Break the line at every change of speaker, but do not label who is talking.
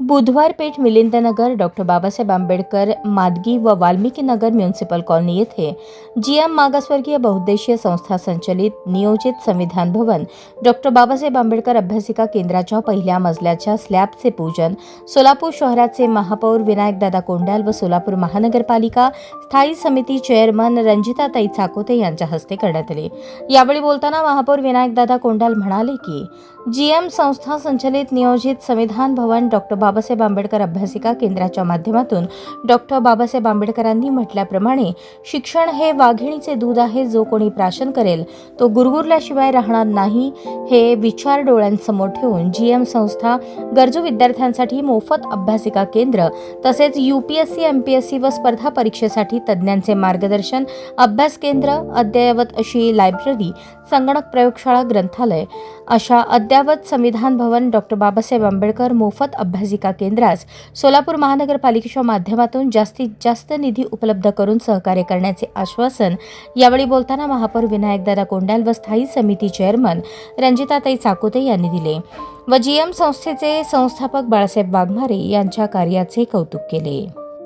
बुधवार पेठ मिलिंदनगर, डॉक्टर बाबासाहेब आंबेडकर मादगी व Valmiki Nagar municipal colony येथे जीएम मागासवर्गीय बहुउद्देशीय संस्था संचलित नियोजित संविधान भवन डॉक्टर बाबासाहेब आंबेडकर अभ्यासिका केंद्राच्या पहिल्या मजल्याच्या स्लॅबचे पूजन सोलापूर शहराचे महापौर विनायकदादा कोंडाल व सोलापूर महानगरपालिका स्थायी समिती चेअरमन रंजिताताई चाकोते यांच्या हस्ते करण्यात आले। यावेळी बोलताना महापौर विनायकदादा कोंडाल म्हणाले की जीएम संस्था संचलित नियोजित संविधान भवन डॉक्टर बाबासाहेब आंबेडकर अभ्यासिका केंद्राच्या माध्यमातून डॉक्टर बाबासाहेब आंबेडकरांनी म्हटल्याप्रमाणे शिक्षण हे वाघिणीचे दूध आहे, जो कोणी प्राशन करेल तो गुरगुरल्याशिवाय राहणार नाही, हे विचार डोळ्यांसमोर ठेवून जीएम संस्था गरजू विद्यार्थ्यांसाठी मोफत अभ्यासिका केंद्र तसेच यूपीएससी, एमपीएससी व स्पर्धा परीक्षेसाठी तज्ज्ञांचे मार्गदर्शन, अभ्यास केंद्र, अद्ययावत अशी लायब्ररी, संगणक प्रयोगशाळा, ग्रंथालय अशा अद्ययावत संविधान भवन डॉक्टर बाबासाहेब आंबेडकर मोफत अभ्यासिका केंद्रास सोलापूर महानगरपालिकेच्या माध्यमातून जास्तीत जास्त निधी उपलब्ध करून सहकार्य करण्याचे आश्वासन यावेळी बोलताना महापौर विनायकदादा कोंडाल व स्थायी समिती चेअरमन रंजिताताई चाकोते यांनी दिले व जीएम संस्थेचे संस्थापक बाळासाहेब वाघमारे यांच्या कार्याचे कौतुक केले।